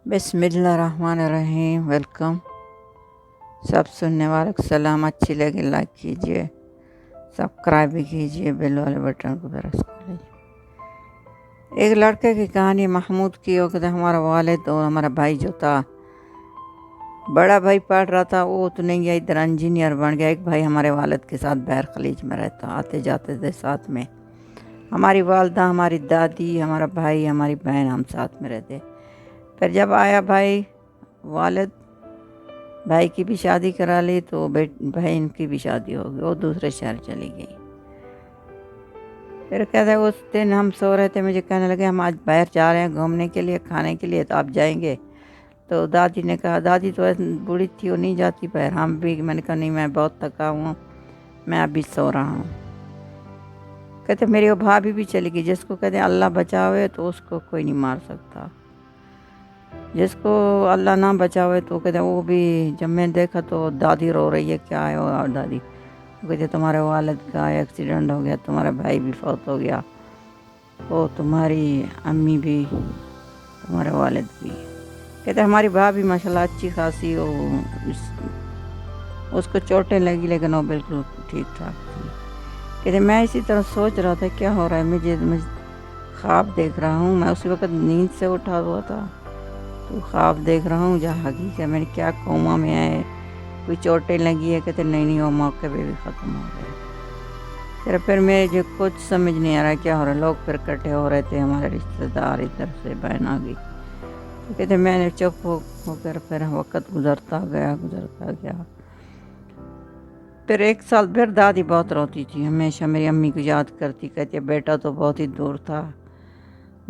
बिस्मिल्लाहिर्रहमानिर्रहीम। वेलकम सब सुनने वालों को सलाम। अच्छी लगे लाइक कीजिए, सब्सक्राइब भी कीजिए, बेल वाले बटन को प्रेस कर लीजिए। एक लड़के की कहानी महमूद की हो कि हमारा वालिद और हमारा भाई जो था, बड़ा भाई पढ़ रहा था, वो तो नहीं गया, इधर इंजीनियर बन गया। एक भाई हमारे वालिद के साथ बहर खलीज में रहता, आते जाते थे साथ में। हमारी वालदा, हमारी दादी, हमारा भाई, हमारी बहन, हम साथ में रहते। फिर जब आया भाई वालिद, भाई की भी शादी करा ली, तो बहन की भी शादी हो गई, वो दूसरे शहर चली गई। फिर कहते उस दिन हम सो रहे थे, मुझे कहने लगे हम आज बाहर जा रहे हैं घूमने के लिए, खाने के लिए, तो आप जाएंगे? तो दादी ने कहा, दादी तो ऐसे बूढ़ी थी, वो नहीं जाती बाहर। हम भी, मैंने कहा नहीं, मैं बहुत थका हूँ, मैं अभी सो रहा हूँ। कहते मेरी वो भाभी भी चली गई। जिसको कहते अल्लाह बचावे तो उसको कोई नहीं मार सकता, जिसको अल्लाह ना बचावे तो कहते वो भी। जब मैंने देखा तो दादी रो रही है, क्या है? और दादी कहते तुम्हारे वालिद का एक्सीडेंट हो गया, तुम्हारा भाई भी फौत हो गया, वो तुम्हारी अम्मी भी, तुम्हारे वालिद भी। कहते हमारी भाभी माशाल्लाह अच्छी खासी, उसको चोटें लगी लेकिन वो बिल्कुल ठीक ठाक थी। कहते मैं इसी तरह सोच रहा था क्या हो रहा है, मुझे ख्वाब देख रहा हूँ। मैं उसी वक्त नींद से उठा हुआ था, तो ख्वाब देख रहा हूँ जहाँ हकीकत है। मैंने क्या कोमा में है, कोई चोटें लगी है? कहते नहीं, वो मौके पे भी ख़त्म हो गए। फिर मुझे कुछ समझ नहीं आ रहा क्या हो रहा है। लोग फिर इकट्ठे हो रहे थे, हमारे रिश्तेदार, इधर से बहन आ गई। तो कहते मैंने चुप होकर फिर वक्त गुजरता गया। फिर एक साल फिर दादी बहुत रोती थी, हमेशा मेरी अम्मी को याद करती। कहती बेटा तो बहुत ही दूर था,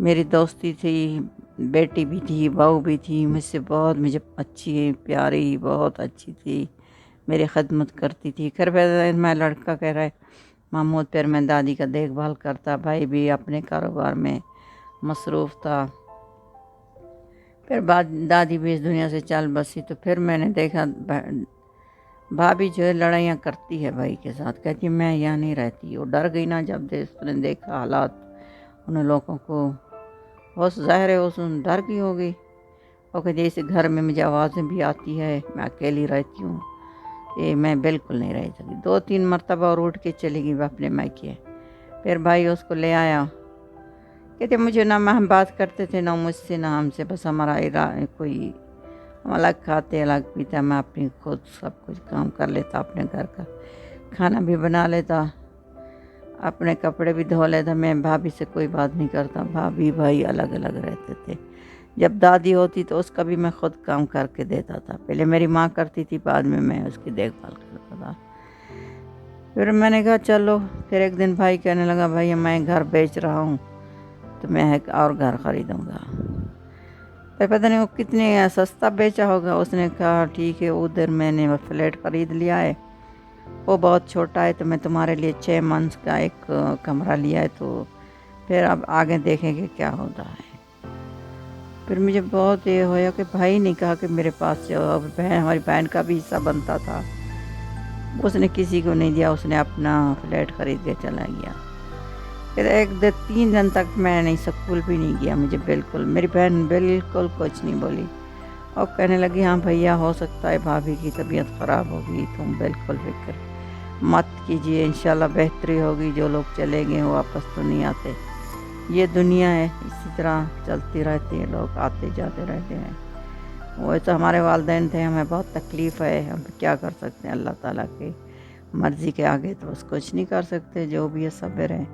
मेरी दोस्ती थी, बेटी भी थी, बहू भी थी, मुझे अच्छी प्यारी, बहुत अच्छी थी, मेरी खिदमत करती थी। फिर मैं लड़का कह रहा है महमूद, फिर मैं दादी का देखभाल करता, भाई भी अपने कारोबार में मसरूफ़ था। फिर बाद दादी भी इस दुनिया से चल बसी। तो फिर मैंने देखा भाभी जो है लड़ाइयाँ करती है भाई के साथ। कहती मैं यहाँ नहीं रहती। वो डर गई ना जब उसने देखा हालात उन लोगों को, होश ज़ाहिर है उस डर की हो गई। और कहती इस घर में मुझे आवाज़ें भी आती है, मैं अकेली रहती हूँ, ये मैं बिल्कुल नहीं रह सकती। 2-3 मरतबा और उठ के चली गई अपने मायके। फिर भाई उसको ले आया। कहते मुझे ना, हम बात करते थे ना मुझसे ना हमसे, बस हमारा कोई, हम अलग खाते अलग पीते। मैं अपनी खुद सब कुछ काम कर लेता, अपने घर का खाना भी बना लेता, अपने कपड़े भी धो लेता। मैं भाभी से कोई बात नहीं करता, भाभी भाई अलग अलग रहते थे। जब दादी होती तो उसका भी मैं खुद काम करके देता था। पहले मेरी माँ करती थी, बाद में मैं उसकी देखभाल करता था। फिर मैंने कहा चलो। फिर एक दिन भाई कहने लगा भाई मैं घर बेच रहा हूँ, तो मैं एक और घर ख़रीदूँगा। फिर पता नहीं वो कितने सस्ता बेचा होगा। उसने कहा ठीक है, उधर मैंने वो फ्लैट ख़रीद लिया है, वो बहुत छोटा है, तो मैं तुम्हारे लिए 6 मंथ्स का एक कमरा लिया है, तो फिर अब आगे देखेंगे क्या होता है। फिर मुझे बहुत ये होया कि भाई ने कहा कि मेरे पास जो अब हमारी बहन का भी हिस्सा बनता था, उसने किसी को नहीं दिया, उसने अपना फ्लैट ख़रीद के चला गया। फिर 3 दिन तक मैं नहीं, स्कूल भी नहीं गया, मुझे बिल्कुल, मेरी बहन बिल्कुल कुछ नहीं बोली। और कहने लगी हाँ भैया, हो सकता है भाभी की तबीयत ख़राब होगी, तुम बिल्कुल फिक्र मत कीजिए, इंशाल्लाह बेहतरी होगी। जो लोग चले गए वो वापस तो नहीं आते, ये दुनिया है, इसी तरह चलती रहती है, लोग आते जाते रहते हैं। वो तो हमारे वालिदैन थे, हमें बहुत तकलीफ़ है, हम क्या कर सकते हैं, अल्लाह ताला की मर्ज़ी के आगे तो बस कुछ नहीं कर सकते, जो भी है सब्र है।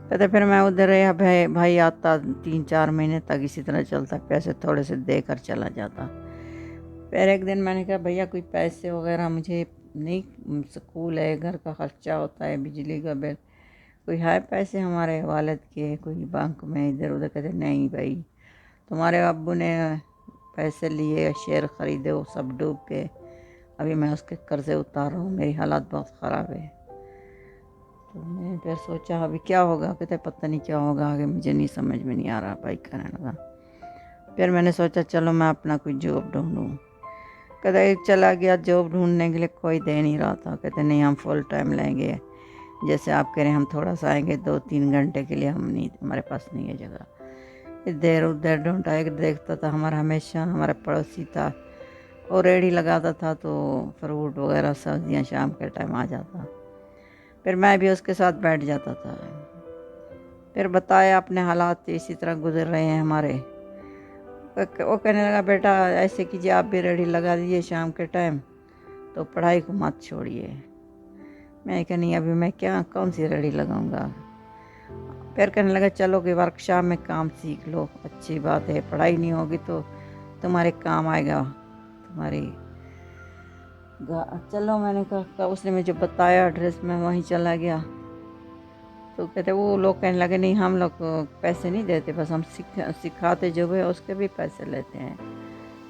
कहते फिर मैं उधर रहा, भाई आता 3-4 महीने तक इसी तरह चलता, पैसे थोड़े से देकर चला जाता। फिर एक दिन मैंने कहा भैया कोई पैसे वगैरह मुझे नहीं, स्कूल है, घर का ख़र्चा होता है, बिजली का बिल, कोई है पैसे हमारे वालिद के कोई बैंक में इधर उधर? कहते नहीं भाई, तुम्हारे अब्बू ने पैसे लिए, शेयर ख़रीदे, वो सब डूब के, अभी मैं उसके कर्ज़े उतार रहा हूँ, मेरी हालत बहुत ख़राब है। तो मैंने फिर सोचा अभी क्या होगा। कहते पता नहीं क्या होगा आगे, मुझे नहीं समझ में नहीं आ रहा। भाई कहने लगा। फिर मैंने सोचा चलो मैं अपना कोई जॉब ढूंढूँ। कहते चला गया जॉब ढूंढने के लिए, कोई दे नहीं रहा था। कहते नहीं हम फुल टाइम लेंगे, जैसे आप कह रहे हैं हम थोड़ा सा आएंगे 2-3 घंटे के लिए, हम नहीं, हमारे पास नहीं है जगह। इधर उधर ढूंढा, एक देखता था हमारा, हमेशा हमारा पड़ोसी था, और रेडी लगाता था, तो फ्रूट वगैरह सब्जियाँ शाम के टाइम आ जाता, फिर मैं भी उसके साथ बैठ जाता था। फिर बताया अपने हालात इसी तरह गुजर रहे हैं हमारे। वो कहने लगा, बेटा ऐसे कीजिए, आप भी रेडी लगा दीजिए शाम के टाइम, तो पढ़ाई को मत छोड़िए। मैं कहा नहीं, अभी मैं क्या कौन सी रेडी लगाऊंगा। फिर कहने लगा, चलो कि वर्कशॉप में काम सीख लो, अच्छी बात है, पढ़ाई नहीं होगी तो तुम्हारे काम आएगा तुम्हारी। चलो, मैंने कहा, उसने मुझे बताया एड्रेस, में वहीं चला गया। तो कहते, वो लोग कहने लगे, नहीं हम लोग पैसे नहीं देते, बस हम सिखाते जो है उसके भी पैसे लेते हैं।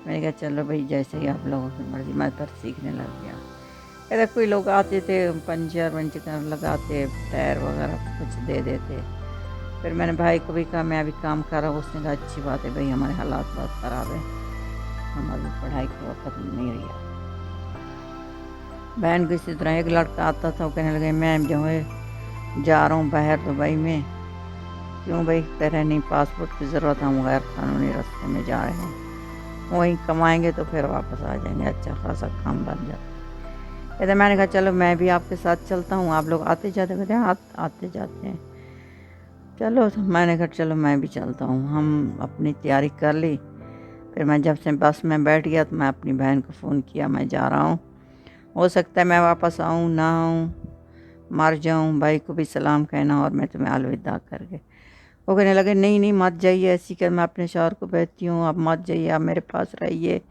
मैंने कहा चलो भाई, जैसे ही आप लोगों की मर्जी। मैं फिर सीखने लग गया। कहते कोई लोग आते थे, पंचर वंचर लगाते, टायर वगैरह कुछ दे देते। फिर मैंने भाई को भी कहा, मैं अभी काम कर रहा हूँ। उसने कहा अच्छी बात है भाई, हमारे हालात बहुत ख़राब है, हमारी पढ़ाई का वक्त नहीं रहा। बहन को इसी तरह एक लड़का आता था, वो कहने लगे, मैं जो है जा रहा हूँ बाहर दुबई में। क्यों भाई, तेरे नहीं पासपोर्ट की ज़रूरत, हम गैर कानूनी रास्ते में जा रहे हैं, वहीं कमाएंगे तो फिर वापस आ जाएंगे, अच्छा खासा काम बन जाता। कहते, मैंने कहा चलो मैं भी आपके साथ चलता हूँ, आप लोग आते जाते। कहते हैं आते जाते हैं, चलो। तो मैंने कहा चलो मैं भी चलता हूँ। हम अपनी तैयारी कर ली। फिर मैं जब से बस में बैठ गया तो मैं अपनी बहन को फ़ोन किया, मैं जा रहा हूँ, हो सकता है मैं वापस आऊँ ना आऊँ, मर जाऊँ, भाई को भी सलाम कहना और मैं तुम्हें अलविदा करके। वो कहने लगे, नहीं नहीं मत जाइए, ऐसी कर मैं अपने शौहर को कहती हूँ, आप मत जाइए, आप मेरे पास रहिए,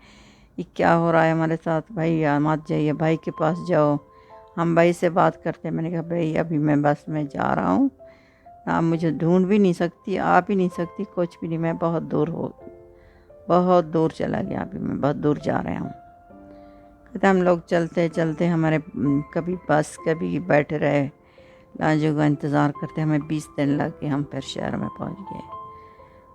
ये क्या हो रहा है हमारे साथ, भाई यार मत जाइए, भाई के पास जाओ, हम भाई से बात करते हैं। मैंने कहा भाई अभी मैं बस में जा रहा हूँ, आप मुझे ढूंढ भी नहीं सकती, आ भी नहीं सकती, कुछ भी नहीं, मैं बहुत दूर चला गया, अभी मैं बहुत दूर जा रहा हूँ। कहते हम लोग चलते चलते हमारे कभी बस कभी बैठे रहे, लाजू का इंतज़ार करते, हमें 20 दिन लग गए, हम फिर शहर में पहुँच गए।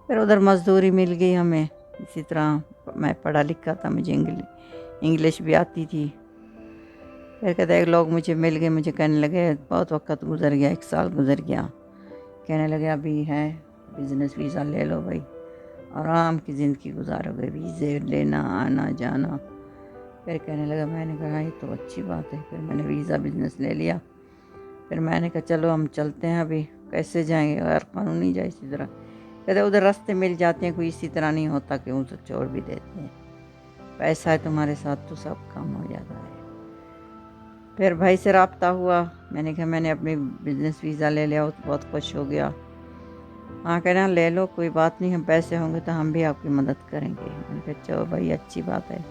फिर उधर मज़दूरी मिल गई हमें। इसी तरह मैं पढ़ा लिखा था, मुझे इंग्लिश भी आती थी। फिर कहते एक लोग मुझे मिल गए, मुझे कहने लगे, बहुत वक्त गुजर गया, 1 साल गुजर गया, कहने लगे अभी है बिज़नेस वीज़ा ले लो भाई, आराम की ज़िंदगी गुजारोगे, वीज़े लेना आना जाना। फिर कहने लगा, मैंने कहा ये तो अच्छी बात है। फिर मैंने वीज़ा बिज़नेस ले लिया। फिर मैंने कहा चलो हम चलते हैं, अभी कैसे जाएंगे, गैर कानूनी जाए इसी तरह। कहते उधर रास्ते मिल जाते हैं, कोई इसी तरह नहीं होता कि उसे छोड़ भी देते हैं, पैसा है तुम्हारे साथ तो सब काम हो जाता है। फिर भाई से रब्ता हुआ, मैंने कहा मैंने अपनी बिज़नेस वीज़ा ले लिया, वो तो बहुत खुश हो गया। हाँ कहना ले लो, कोई बात नहीं, हम पैसे होंगे तो हम भी आपकी मदद करेंगे। मैंने कहा चलो भाई अच्छी बात है।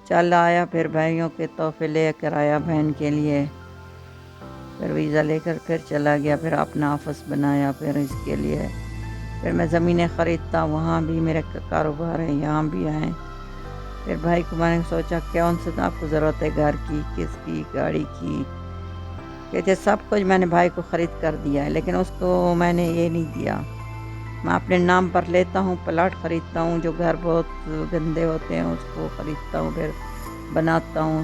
चल आया, फिर भाइयों के तोहफे ले कर आया बहन के लिए, फिर वीज़ा लेकर फिर चला गया, फिर अपना ऑफिस बनाया फिर इसके लिए। फिर मैं ज़मीनें ख़रीदता, वहाँ भी मेरा कारोबार है, यहाँ भी आए। फिर भाई को मैंने सोचा कौन सा आपको ज़रूरत है, घर की, किसकी, गाड़ी की। कहते सब कुछ मैंने भाई को ख़रीद कर दिया है, लेकिन उसको मैंने ये नहीं दिया, मैं अपने नाम पर लेता हूँ, प्लाट ख़रीदता हूँ, जो घर बहुत गंदे होते हैं उसको ख़रीदता हूँ, फिर बनाता हूँ,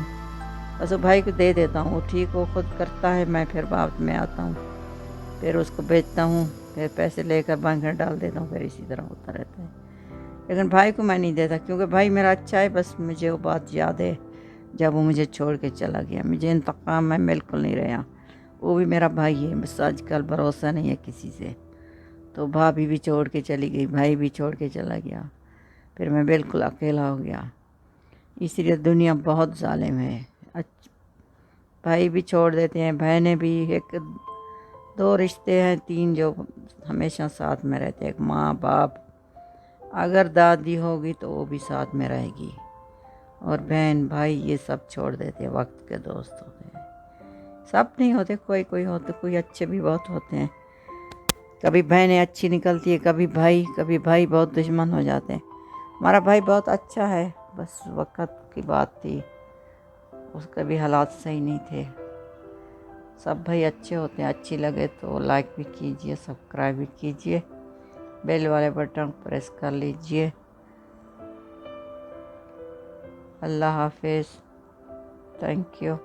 बस भाई को दे देता हूँ, वो ठीक वो खुद करता है, मैं फिर बाद में आता हूँ, फिर उसको बेचता हूँ, फिर पैसे लेकर बैंक में डाल देता हूँ, फिर इसी तरह होता रहता है। लेकिन भाई को मैं नहीं देता, क्योंकि भाई मेरा अच्छा है। बस मुझे वो बात याद है जब वो मुझे छोड़ के चला गया, मुझे इंतकाम में बिल्कुल नहीं रहा। वो भी मेरा भाई है, बस आजकल भरोसा नहीं है किसी से। तो भाभी भी छोड़ के चली गई, भाई भी छोड़ के चला गया, फिर मैं बिल्कुल अकेला हो गया। इसलिए दुनिया बहुत ज़ालिम है, भाई भी छोड़ देते हैं, बहनें भी। एक 2 रिश्ते हैं, 3 जो हमेशा साथ में रहते हैं, एक माँ बाप, अगर दादी होगी तो वो भी साथ में रहेगी, और बहन भाई ये सब छोड़ देते हैं, वक्त के दोस्त होते हैं। सब नहीं होते, कोई कोई होते, कोई अच्छे भी बहुत होते हैं। कभी बहनें अच्छी निकलती है, कभी भाई बहुत दुश्मन हो जाते हैं। हमारा भाई बहुत अच्छा है, बस वक्त की बात थी, उसके भी हालात सही नहीं थे। सब भाई अच्छे होते हैं। अच्छी लगे तो लाइक भी कीजिए, सब्सक्राइब भी कीजिए, बेल वाले बटन प्रेस कर लीजिए। अल्लाह हाफिज़, थैंक यू।